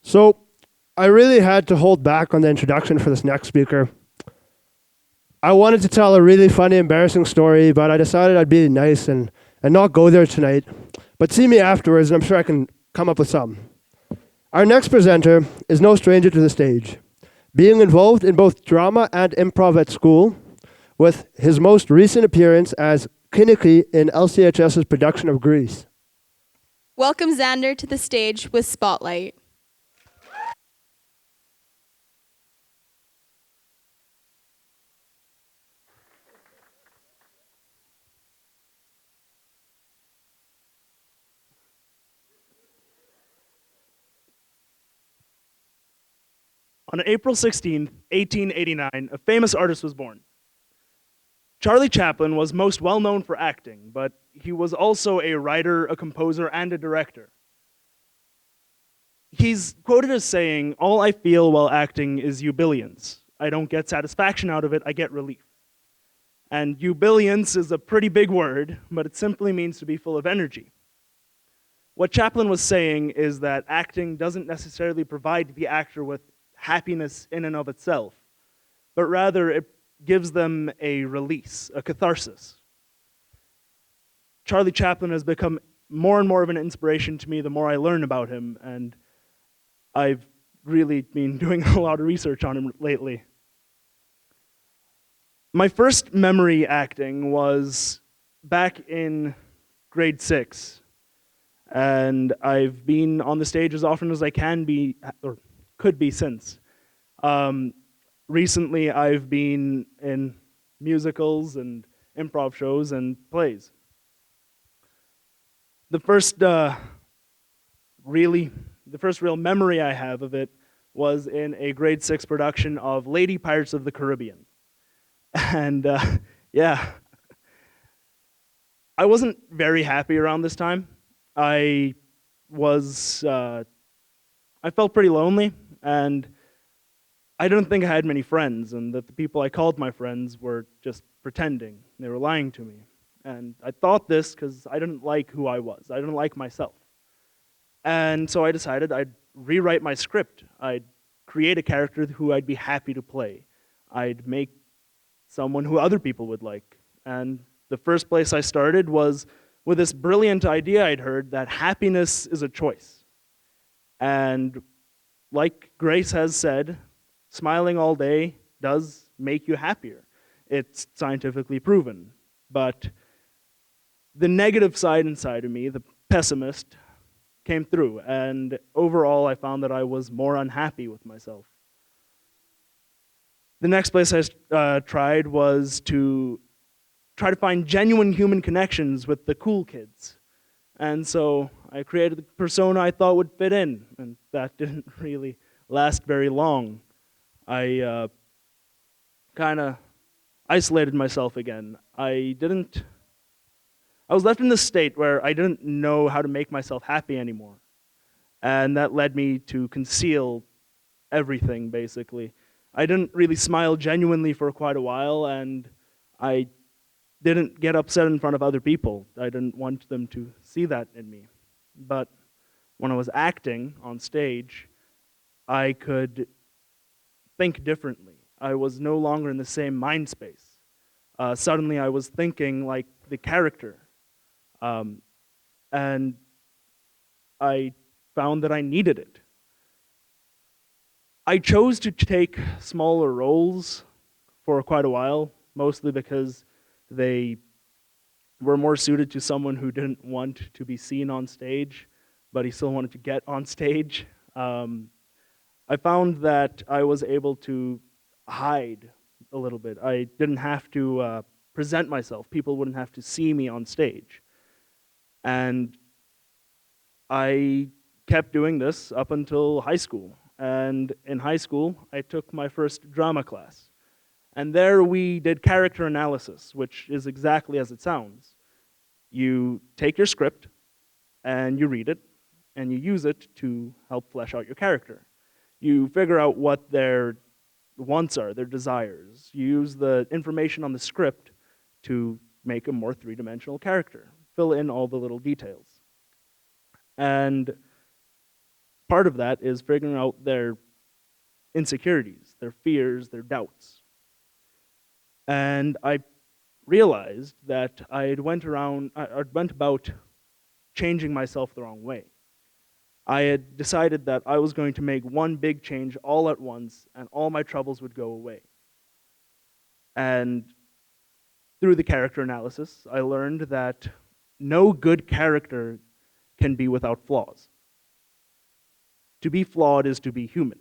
So I really had to hold back on the introduction for this next speaker. I wanted to tell a really funny, embarrassing story, but I decided I'd be nice and not go there tonight. But see me afterwards, and I'm sure I can come up with some. Our next presenter is no stranger to the stage, being involved in both drama and improv at school, with his most recent appearance as Kinnicky in LCHS's production of Grease. Welcome Xander to the stage with Spotlight. On April 16, 1889, a famous artist was born. Charlie Chaplin was most well known for acting, but he was also a writer, a composer, and a director. He's quoted as saying, "All I feel while acting is jubilance. I don't get satisfaction out of it, I get relief." And jubilance is a pretty big word, but it simply means to be full of energy. What Chaplin was saying is that acting doesn't necessarily provide the actor with happiness in and of itself, but rather it gives them a release, a catharsis. Charlie Chaplin has become more and more of an inspiration to me the more I learn about him, and I've really been doing a lot of research on him lately. My first memory acting was back in grade 6, and I've been on the stage as often as I can be, or could be since. Recently, I've been in musicals and improv shows and plays. The first real memory I have of it was in a grade 6 production of Lady Pirates of the Caribbean. And yeah, I wasn't very happy around this time. I felt pretty lonely, and I didn't think I had many friends, and that the people I called my friends were just pretending. They were lying to me. And I thought this because I didn't like who I was. I didn't like myself. And so I decided I'd rewrite my script. I'd create a character who I'd be happy to play. I'd make someone who other people would like. And the first place I started was with this brilliant idea I'd heard that happiness is a choice. And like Grace has said, smiling all day does make you happier. It's scientifically proven. But the negative side inside of me, the pessimist, came through. And overall, I found that I was more unhappy with myself. The next place I tried was to try to find genuine human connections with the cool kids. And so I created the persona I thought would fit in, and that didn't really last very long. I kind of isolated myself again. I was left in this state where I didn't know how to make myself happy anymore. And that led me to conceal everything, basically. I didn't really smile genuinely for quite a while, and I didn't get upset in front of other people. I didn't want them to see that in me. But when I was acting on stage, I could think differently. I was no longer in the same mind space. Suddenly I was thinking like the character. And I found that I needed it. I chose to take smaller roles for quite a while, mostly because they were more suited to someone who didn't want to be seen on stage, but he still wanted to get on stage. I found that I was able to hide a little bit. I didn't have to present myself. People wouldn't have to see me on stage. And I kept doing this up until high school. And in high school, I took my first drama class. And there we did character analysis, which is exactly as it sounds. You take your script, and you read it, and you use it to help flesh out your character. You figure out what their wants are, their desires. You use the information on the script to make a more three-dimensional character, fill in all the little details. And part of that is figuring out their insecurities, their fears, their doubts. And I realized that I went about changing myself the wrong way. I had decided that I was going to make one big change all at once and all my troubles would go away. And through the character analysis, I learned that no good character can be without flaws. To be flawed is to be human.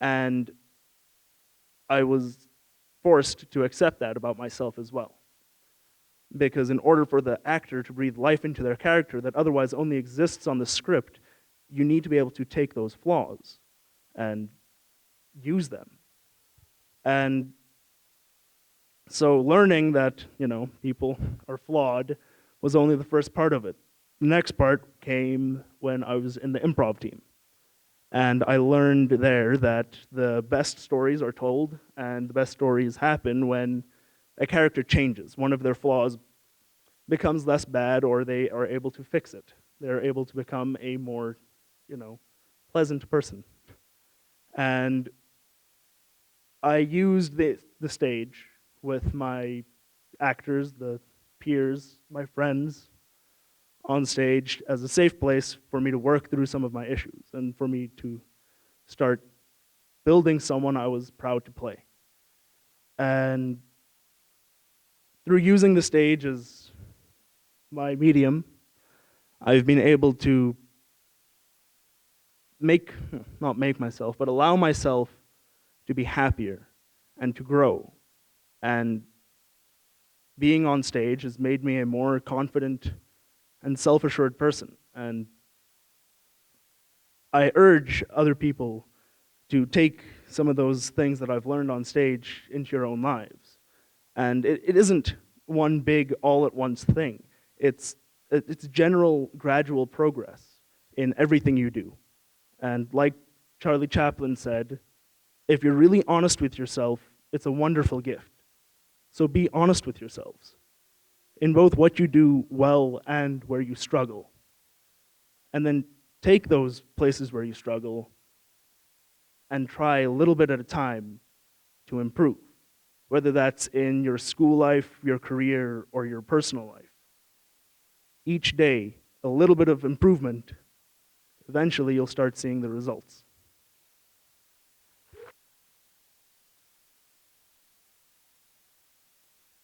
And I was forced to accept that about myself as well. Because in order for the actor to breathe life into their character that otherwise only exists on the script, you need to be able to take those flaws and use them. And so learning that, people are flawed was only the first part of it. The next part came when I was in the improv team. And I learned there that the best stories are told and the best stories happen when a character changes. One of their flaws becomes less bad or they are able to fix it. They're able to become a more, pleasant person. And I used the stage with my actors, the peers, my friends on stage as a safe place for me to work through some of my issues and for me to start building someone I was proud to play. And through using the stage as my medium, I've been able to not make myself, but allow myself to be happier and to grow. And being on stage has made me a more confident and self-assured person. And I urge other people to take some of those things that I've learned on stage into your own lives. And it isn't one big all-at-once thing. It's general, gradual progress in everything you do. And like Charlie Chaplin said, if you're really honest with yourself, it's a wonderful gift. So be honest with yourselves in both what you do well and where you struggle. And then take those places where you struggle and try a little bit at a time to improve, whether that's in your school life, your career, or your personal life. Each day, a little bit of improvement, eventually you'll start seeing the results.